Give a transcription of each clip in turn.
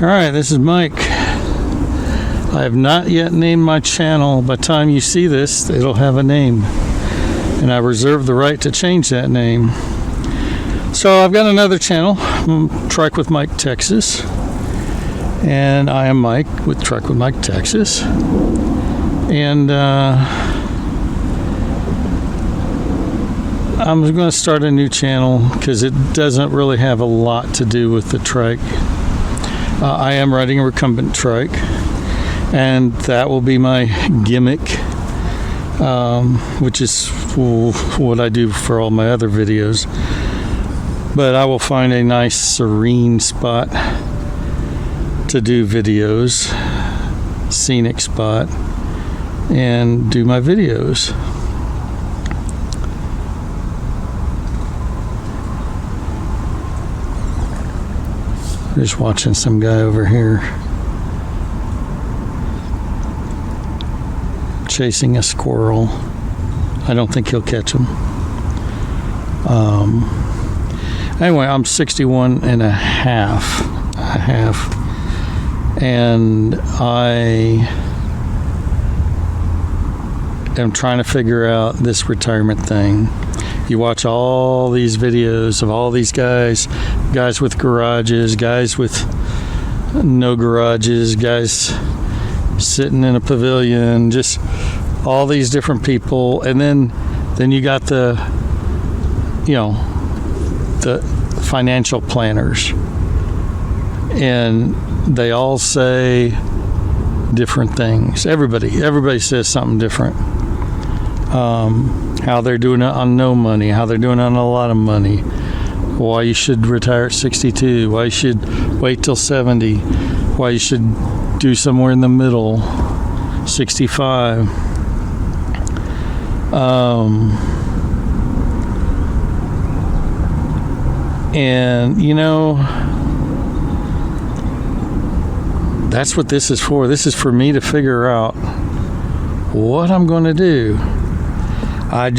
Alright, this is Mike. I have not yet named my channel. By the time you see this, it'll have a name. And I reserve the right to change that name. So I've got another channel, Trike with Mike Texas. And I am Mike with Trike with Mike Texas. And I'm going to start a new channel because it doesn't really have a lot to do with the trike. I am riding a recumbent trike, and that will be my gimmick, which is what I do for all my other videos. But I will find a nice serene spot to do videos, scenic spot, and do my videos. Just watching some guy over here chasing a squirrel. I don't think he'll catch him. Anyway, I'm 61 and a half, and I am trying to figure out this retirement thing. You watch all these videos of all these guys with garages, guys with no garages, guys sitting in a pavilion, just all these different people. And then you got the financial planners, and they all say different things. Everybody says something different. How they're doing it on no money, how they're doing it on a lot of money, why you should retire at 62, why you should wait till 70, why you should do somewhere in the middle, 65. And that's what this is for. This is for me to figure out what I'm going to do. I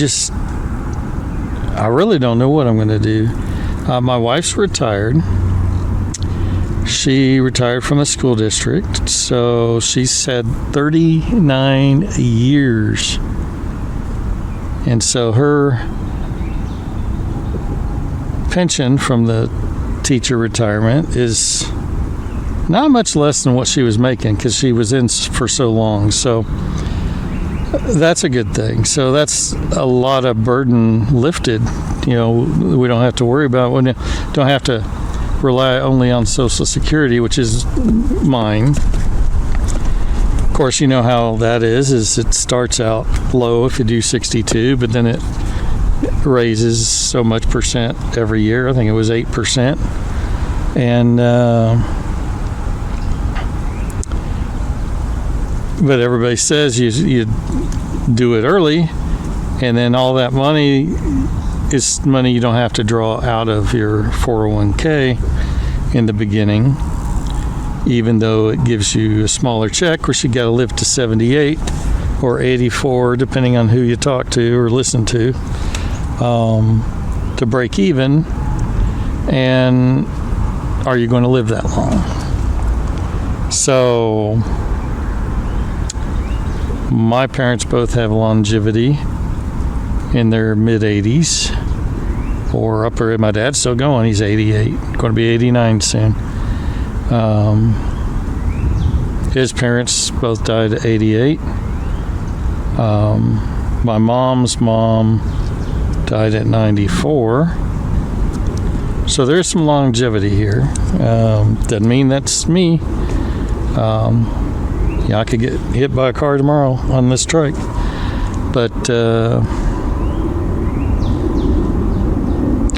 really don't know what I'm going to do. My wife's retired. She retired from the school district, so she's had 39 years. And so her pension from the teacher retirement is not much less than what she was making because she was in for so long. So that's a good thing. So that's a lot of burden lifted. We don't have to worry about. We don't have to rely only on Social Security, which is mine. Of course, you know how that is it starts out low if you do 62, but then it raises so much percent every year. I think it was 8%. And but everybody says you do it early, and then all that money is money you don't have to draw out of your 401k in the beginning, even though it gives you a smaller check. Of course, you got to live to 78 or 84, depending on who you talk to or listen to break even. And are you going to live that long? So my parents both have longevity in their mid-80s or upper. My dad's still going. He's 88, going to be 89 soon. His parents both died at 88. My mom's mom died at 94. So there's some longevity here. Doesn't mean that's me. I could get hit by a car tomorrow on this trike. But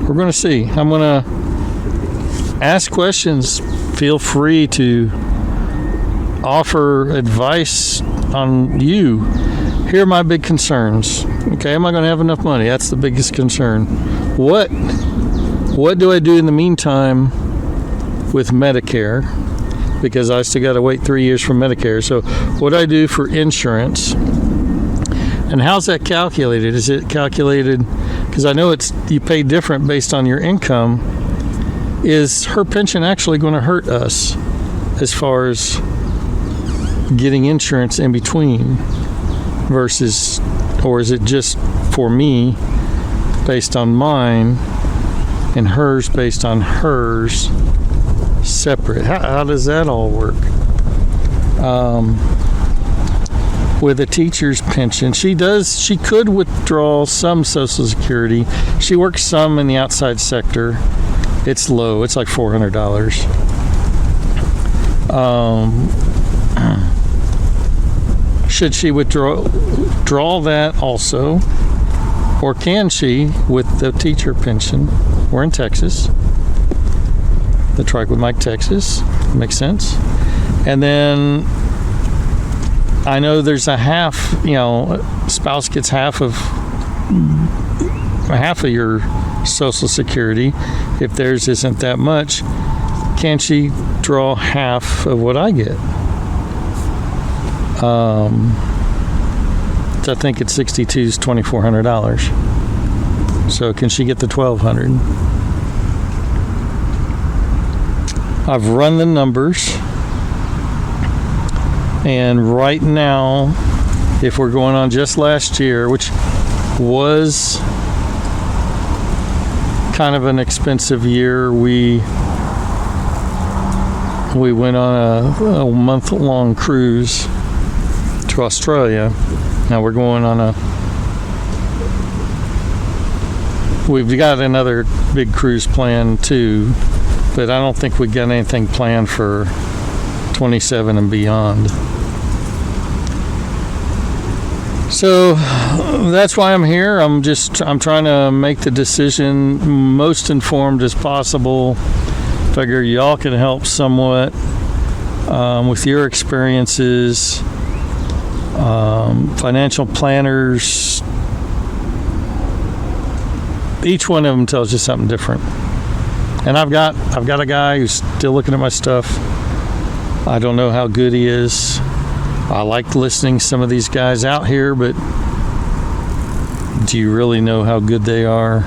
we're going to see. I'm going to ask questions. Feel free to offer advice on you. Here are my big concerns. Okay, am I going to have enough money? That's the biggest concern. What do I do in the meantime with Medicare? Because I still got to wait 3 years for Medicare. So what do I do for insurance? And how's that calculated? Is it calculated, because I know you pay different based on your income. Is her pension actually going to hurt us as far as getting insurance in between versus, or is it just for me based on mine and hers based on hers separate? How does that all work? With a teacher's pension, she could withdraw some Social Security. She works some in the outside sector. It's low. It's like $400. Should she withdraw that also? Or can she with the teacher pension? We're in Texas. The Trike with Mike, Texas. Makes sense. And then I know there's a half, spouse gets half of your Social Security. If theirs isn't that much, can she draw half of what I get? I think it's 62 is $2,400. So can she get the $1,200? I've run the numbers, and right now, if we're going on just last year, which was kind of an expensive year, we went on a month-long cruise to Australia. Now we're going on we've got another big cruise planned too, but I don't think we got anything planned for 27 and beyond. So that's why I'm here. I'm trying to make the decision most informed as possible. Figure y'all can help somewhat with your experiences. Financial planners, each one of them tells you something different. And I've got a guy who's still looking at my stuff. I don't know how good he is. I like listening to some of these guys out here, but do you really know how good they are?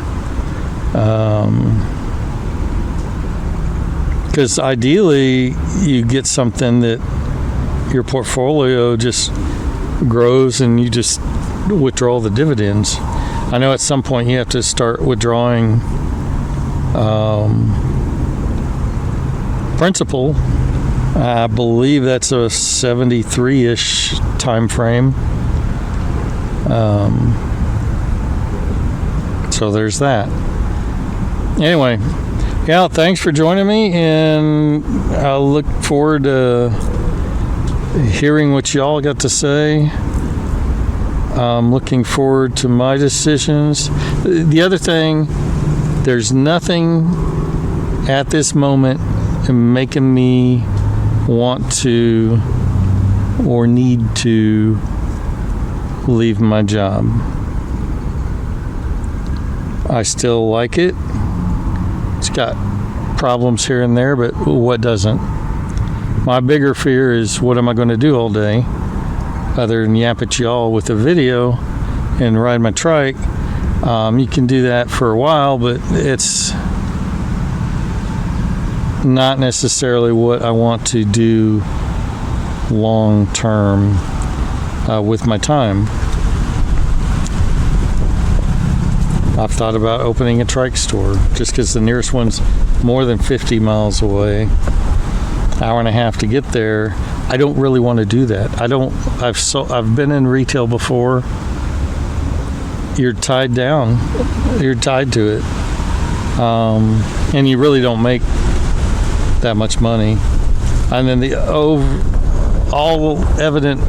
Because ideally, you get something that your portfolio just grows and you just withdraw the dividends. I know at some point you have to start withdrawing principal. I believe that's a 73-ish time frame. So there's that. Anyway, yeah, thanks for joining me, and I'll look forward to hearing what y'all got to say. I'm looking forward to my decisions. The other thing, there's nothing at this moment making me want to or need to leave my job. I still like it. It's got problems here and there, but what doesn't? My bigger fear is, what am I going to do all day other than yap at y'all with a video and ride my trike? You can do that for a while, but it's not necessarily what I want to do long term with my time. I've thought about opening a trike store just because the nearest one's more than 50 miles away. Hour and a half to get there. I don't really want to do that. I've been in retail before. You're tied down. You're tied to it. And you really don't make that much money. And then all evident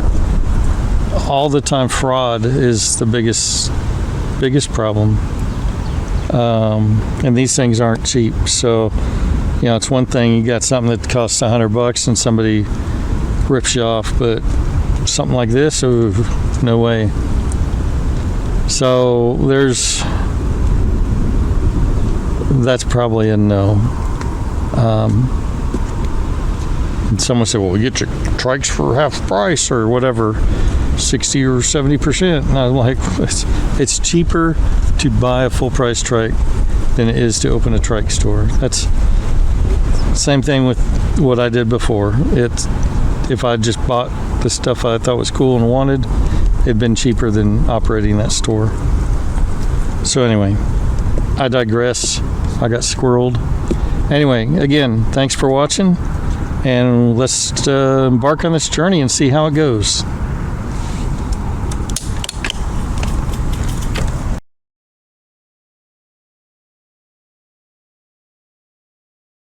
all the time fraud is the biggest problem. And these things aren't cheap. So, it's one thing, you got something that costs $100 and somebody rips you off, but something like this, no way. So that's probably a no. And someone said, well, we get your trikes for half price or whatever, 60 or 70%. And I'm like, it's cheaper to buy a full price trike than it is to open a trike store. Same thing with what I did before. If I just bought the stuff I thought was cool and wanted, it'd been cheaper than operating that store. So anyway, I digress. I got squirreled. Anyway, again, thanks for watching, and let's embark on this journey and see how it goes.